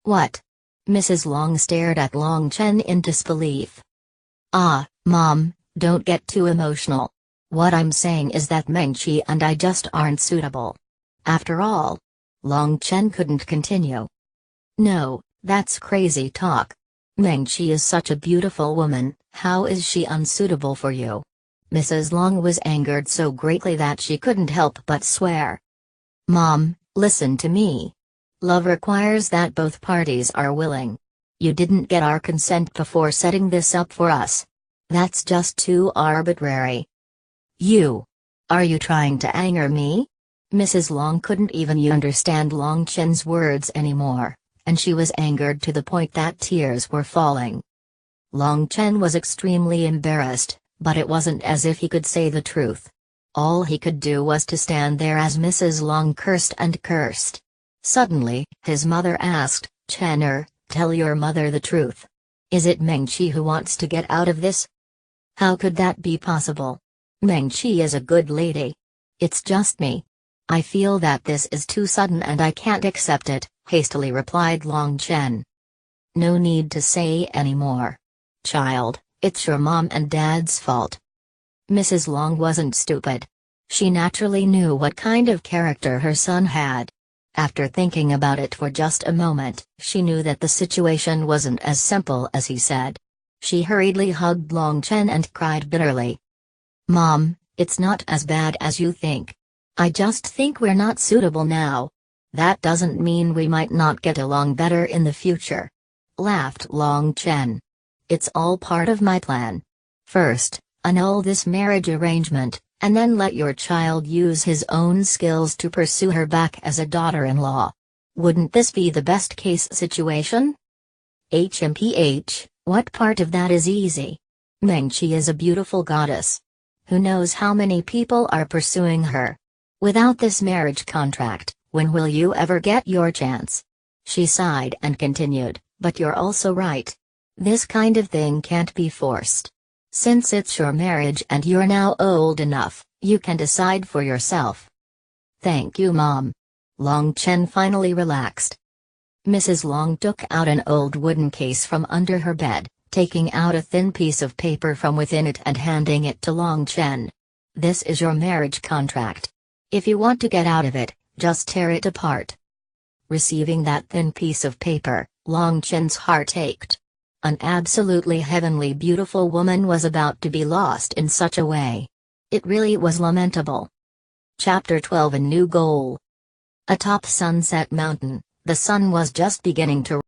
What? Mrs. Long stared at Long Chen in disbelief. Ah, Mom, don't get too emotional. What I'm saying is that Meng Qi and I just aren't suitable. After all. Long Chen couldn't continue. No, that's crazy talk. Meng Qi is such a beautiful woman, how is she unsuitable for you? Mrs. Long was angered so greatly that she couldn't help but swear. Mom, listen to me. Love requires that both parties are willing. You didn't get our consent before setting this up for us. That's just too arbitrary. Are you trying to anger me? Mrs. Long couldn't even understand Long Chen's words anymore, and she was angered to the point that tears were falling. Long Chen was extremely embarrassed, but it wasn't as if he could say the truth. All he could do was to stand there as Mrs. Long cursed and cursed. Suddenly, his mother asked, Chenner, tell your mother the truth. Is it Meng Qi who wants to get out of this? How could that be possible? Meng Qi is a good lady. It's just me. I feel that this is too sudden and I can't accept it, hastily replied Long Chen. No need to say any more. Child, it's your mom and dad's fault. Mrs. Long wasn't stupid. She naturally knew what kind of character her son had. After thinking about it for just a moment, she knew that the situation wasn't as simple as he said. She hurriedly hugged Long Chen and cried bitterly. Mom, it's not as bad as you think. I just think we're not suitable now. That doesn't mean we might not get along better in the future. Laughed Long Chen. It's all part of my plan. First, annul this marriage arrangement, and then let your child use his own skills to pursue her back as a daughter-in-law. Wouldn't this be the best case situation? What part of that is easy? Meng Qi is a beautiful goddess. Who knows how many people are pursuing her? Without this marriage contract, when will you ever get your chance? She sighed and continued, but you're also right. This kind of thing can't be forced. Since it's your marriage and you're now old enough, you can decide for yourself. Thank you, Mom. Long Chen finally relaxed. Mrs. Long took out an old wooden case from under her bed, taking out a thin piece of paper from within it and handing it to Long Chen. This is your marriage contract. If you want to get out of it, just tear it apart. Receiving that thin piece of paper, Long Chen's heart ached. An absolutely heavenly beautiful woman was about to be lost in such a way. It really was lamentable. Chapter 12 A New Goal. Atop Sunset Mountain, the sun was just beginning to